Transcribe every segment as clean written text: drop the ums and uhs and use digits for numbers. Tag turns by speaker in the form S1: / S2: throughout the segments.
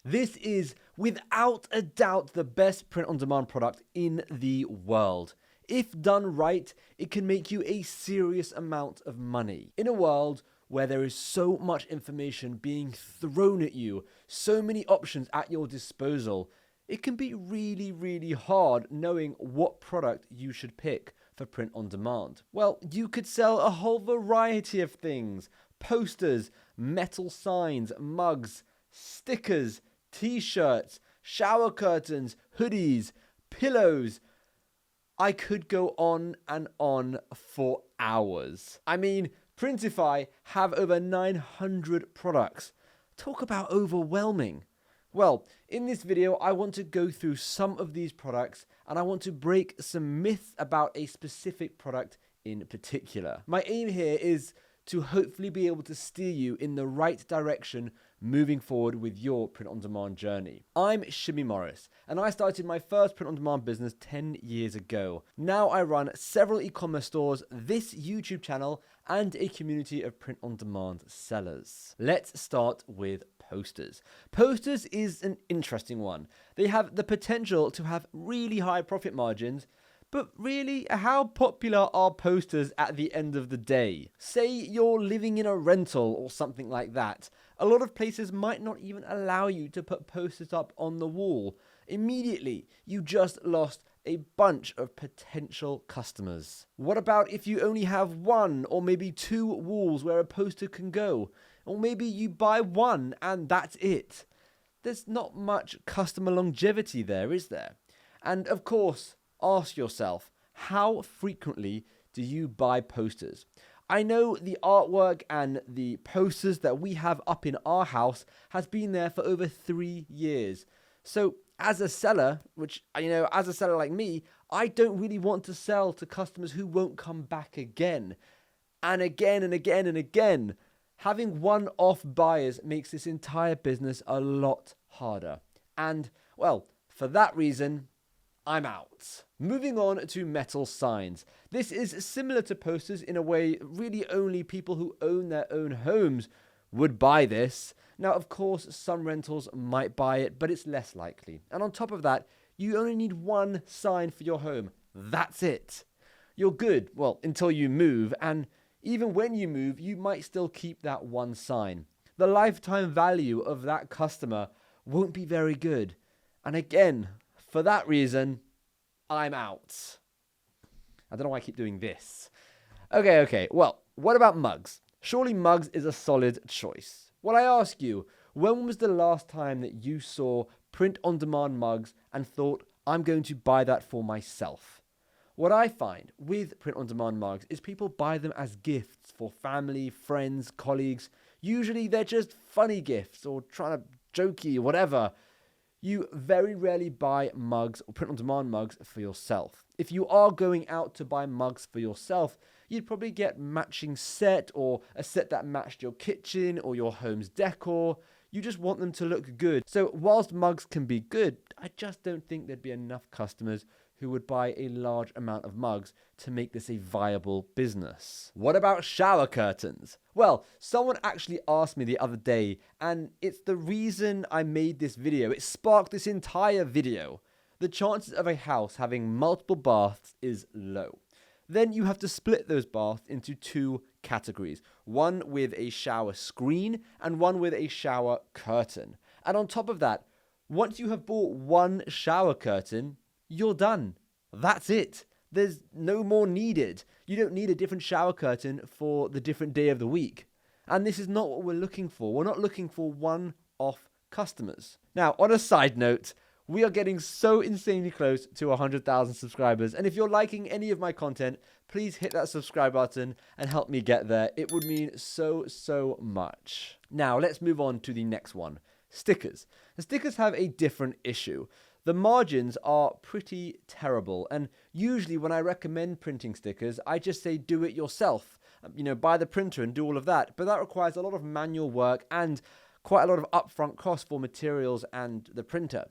S1: This is without a doubt the best print-on-demand product in the world. If done right, it can make you a serious amount of money. In a world where there is so much information being thrown at you, so many options at your disposal, it can be really, really hard knowing what product you should pick for print on demand. Well, you could sell a whole variety of things: posters, metal signs, mugs, stickers, t-shirts, shower curtains, hoodies, pillows. I could go on and on for hours. I mean, Printify have over 900 products. Talk about overwhelming. Well, in this video, I want to go through some of these products and I want to break some myths about a specific product in particular. My aim here is to hopefully be able to steer you in the right direction moving forward with your print-on-demand journey. I'm Shimmy Morris, and I started my first print-on-demand business 10 years ago. Now I run several e-commerce stores, this YouTube channel, and a community of print-on-demand sellers. Let's start with posters. Posters is an interesting one. They have the potential to have really high profit margins, but really, how popular are posters at the end of the day? Say you're living in a rental or something like that. A lot of places might not even allow you to put posters up on the wall. Immediately, you just lost a bunch of potential customers. What about if you only have one or maybe two walls where a poster can go? Or maybe you buy one and that's it. There's not much customer longevity there, is there? And of course, ask yourself, how frequently do you buy posters? I know the artwork and the posters that we have up in our house has been there for over 3 years. So as a seller, as a seller like me, I don't really want to sell to customers who won't come back again and again and again and again. Having one-off buyers makes this entire business a lot harder. And, well, for that reason, I'm out. Moving on to metal signs. This is similar to posters in a way really only people who own their own homes would buy this. Now, of course, some rentals might buy it, but it's less likely. And on top of that, you only need one sign for your home. That's it. You're good, well, until you move, and even when you move, you might still keep that one sign. The lifetime value of that customer won't be very good. And again, for that reason, I'm out. I don't know why I keep doing this. Okay. Well, what about mugs? Surely mugs is a solid choice. Well, I ask you, when was the last time that you saw print-on-demand mugs and thought, I'm going to buy that for myself? What I find with print-on-demand mugs is people buy them as gifts for family, friends, colleagues. Usually they're just funny gifts or trying to jokey or whatever. You very rarely buy mugs or print-on-demand mugs for yourself. If you are going out to buy mugs for yourself, you'd probably get matching set or a set that matched your kitchen or your home's decor. You just want them to look good. So whilst mugs can be good, I just don't think there'd be enough customers who would buy a large amount of mugs to make this a viable business. What about shower curtains? Well, someone actually asked me the other day, and it's the reason I made this video. It sparked this entire video. The chances of a house having multiple baths is low. Then you have to split those baths into two categories. One with a shower screen and one with a shower curtain. And on top of that, once you have bought one shower curtain, you're done. That's it. There's no more needed. You don't need a different shower curtain for the different day of the week. And this is not what we're looking for. We're not looking for one-off customers. Now, on a side note, we are getting so insanely close to 100,000 subscribers. And if you're liking any of my content, please hit that subscribe button and help me get there. It would mean so much. Now, let's move on to the next one. Stickers. The stickers have a different issue. The margins are pretty terrible, and usually when I recommend printing stickers, I just say do it yourself. Buy the printer and do all of that, but that requires a lot of manual work and quite a lot of upfront cost for materials and the printer.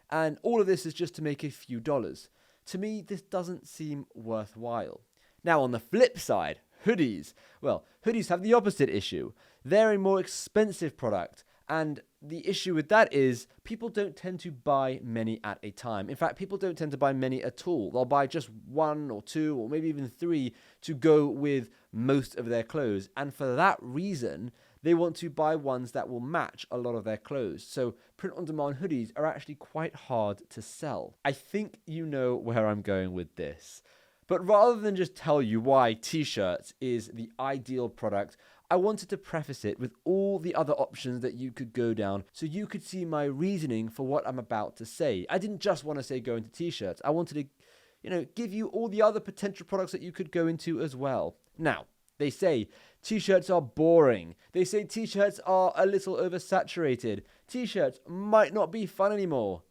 S1: And all of this is just to make a few dollars. To me, this doesn't seem worthwhile. Now, on the flip side, hoodies. Well, hoodies have the opposite issue. They're a more expensive product, and the issue with that is people don't tend to buy many at a time. In fact, people don't tend to buy many at all. They'll buy just one or two or maybe even three to go with most of their clothes. And for that reason, they want to buy ones that will match a lot of their clothes. So print-on-demand hoodies are actually quite hard to sell. I think you know where I'm going with this. But rather than just tell you why t-shirts is the ideal product, I wanted to preface it with all the other options that you could go down so you could see my reasoning for what I'm about to say. I didn't just want to say go into t-shirts. I wanted to, give you all the other potential products that you could go into as well. Now, they say t-shirts are boring. They say t-shirts are a little oversaturated. T-shirts might not be fun anymore.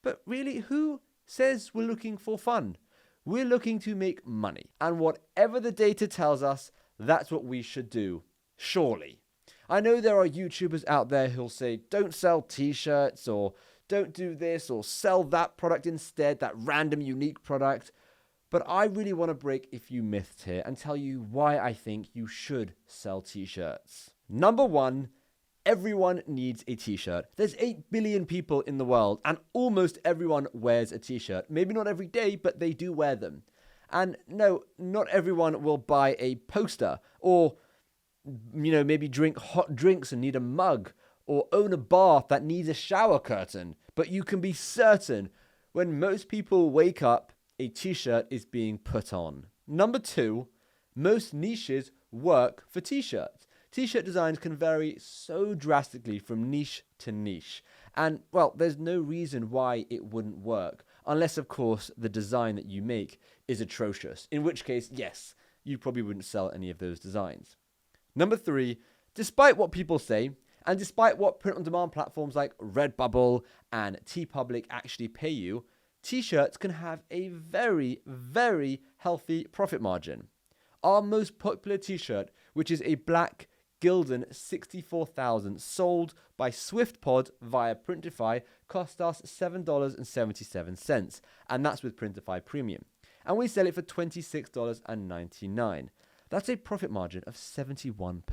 S1: But really, who says we're looking for fun? We're looking to make money. And whatever the data tells us, that's what we should do. Surely. I know there are YouTubers out there who'll say, don't sell t-shirts, or don't do this, or sell that product instead, that random unique product. But I really want to break a few myths here and tell you why I think you should sell t-shirts. Number one, everyone needs a t-shirt. There's 8 billion people in the world, and almost everyone wears a t-shirt. Maybe not every day, but they do wear them. And no, not everyone will buy a poster, or maybe drink hot drinks and need a mug, or own a bath that needs a shower curtain. But you can be certain when most people wake up, a t-shirt is being put on. Number two, most niches work for t-shirts. T-shirt designs can vary so drastically from niche to niche. And, well, there's no reason why it wouldn't work. Unless, of course, the design that you make is atrocious. In which case, yes, you probably wouldn't sell any of those designs. Number three, despite what people say, and despite what print-on-demand platforms like Redbubble and TeePublic actually pay you, t-shirts can have a very, very healthy profit margin. Our most popular t-shirt, which is a black Gildan 64,000 sold by SwiftPod via Printify, cost us $7.77, and that's with Printify Premium. And we sell it for $26.99. That's a profit margin of 71%.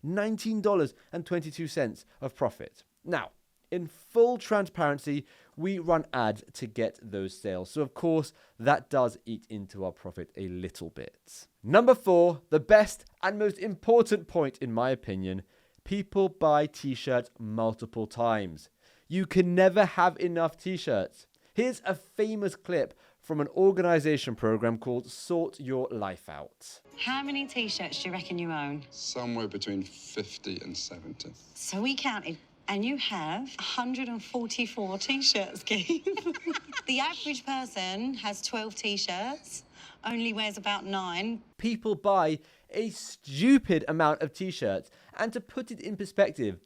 S1: $19.22 of profit. Now, in full transparency, we run ads to get those sales. So, of course, that does eat into our profit a little bit. Number four, the best and most important point, in my opinion, people buy t-shirts multiple times. You can never have enough t-shirts. Here's a famous clip from an organization program called Sort Your Life Out.
S2: How many t-shirts do you reckon you own?
S3: Somewhere between 50 and 70.
S2: So we counted, and you have 144 t-shirts, Keith. The average person has 12 t-shirts, only wears about 9.
S1: People buy a stupid amount of t-shirts, and to put it in perspective,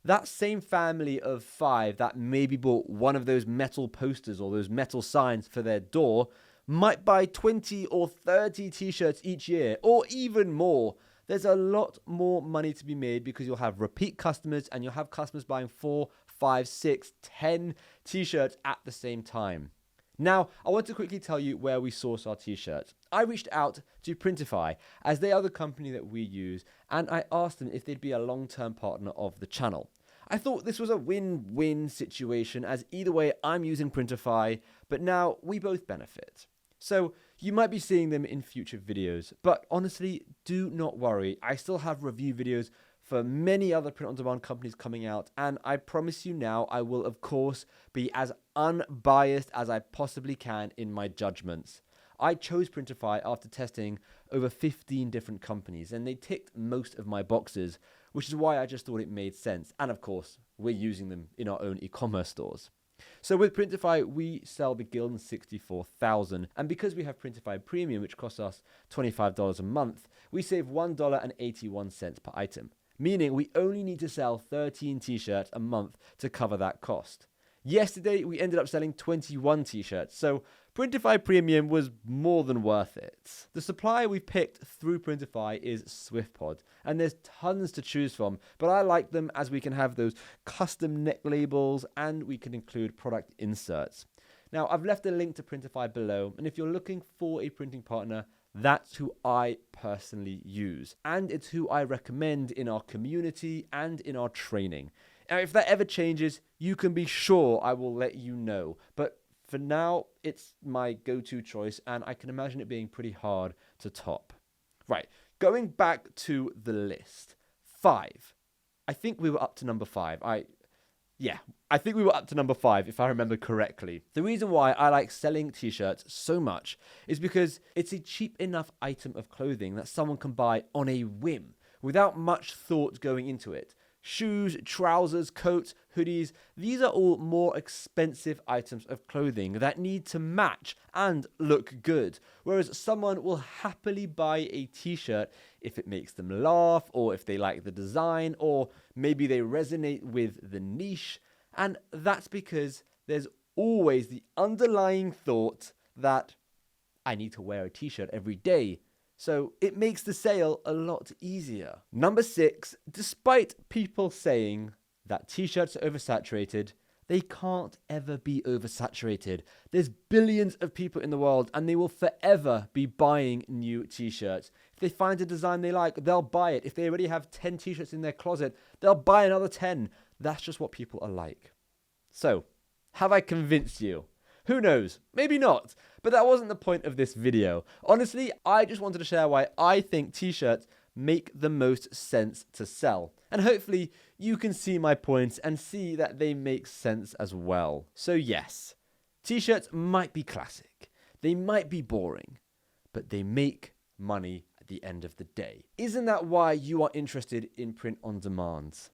S1: that same family of 5 that maybe bought one of those metal posters or those metal signs for their door might buy 20 or 30 t-shirts each year, or even more. There's a lot more money to be made because you'll have repeat customers, and you'll have customers buying 4, 5, 6, 10 t-shirts at the same time. Now, I want to quickly tell you where we source our t-shirts. I reached out to Printify, as they are the company that we use, and I asked them if they'd be a long-term partner of the channel. I thought this was a win-win situation, as either way I'm using Printify, but now we both benefit. So you might be seeing them in future videos, but honestly, do not worry. I still have review videos for many other print-on-demand companies coming out, and I promise you now I will, of course, be as unbiased as I possibly can in my judgments. I chose Printify after testing over 15 different companies, and they ticked most of my boxes, which is why I just thought it made sense. And of course, we're using them in our own e-commerce stores. So with Printify, we sell the Gildan 64,000, and because we have Printify Premium, which costs us $25 a month, we save $1.81 per item, meaning we only need to sell 13 t-shirts a month to cover that cost. Yesterday, we ended up selling 21 t-shirts, so Printify Premium was more than worth it. The supply we picked through Printify is SwiftPod, and there's tons to choose from, but I like them as we can have those custom neck labels and we can include product inserts. Now, I've left a link to Printify below, and if you're looking for a printing partner, that's who I personally use, and it's who I recommend in our community and in our training. And if that ever changes, you can be sure I will let you know. But for now, it's my go-to choice, and I can imagine it being pretty hard to top. Right, going back to the list. 5. I think we were up to number 5. I think we were up to number 5, if I remember correctly. The reason why I like selling t-shirts so much is because it's a cheap enough item of clothing that someone can buy on a whim, without much thought going into it. Shoes, trousers, coats, hoodies, these are all more expensive items of clothing that need to match and look good. Whereas someone will happily buy a t-shirt if it makes them laugh, or if they like the design, or maybe they resonate with the niche. And that's because there's always the underlying thought that I need to wear a t-shirt every day. So it makes the sale a lot easier. Number 6, despite people saying that t-shirts are oversaturated, they can't ever be oversaturated. There's billions of people in the world, and they will forever be buying new t-shirts. If they find a design they like, they'll buy it. If they already have 10 t-shirts in their closet, they'll buy another 10. That's just what people are like. So, have I convinced you? Who knows? Maybe not. But that wasn't the point of this video. Honestly, I just wanted to share why I think t-shirts make the most sense to sell. And hopefully you can see my points and see that they make sense as well. So yes, t-shirts might be classic. They might be boring, but they make money at the end of the day. Isn't that why you are interested in print on demand?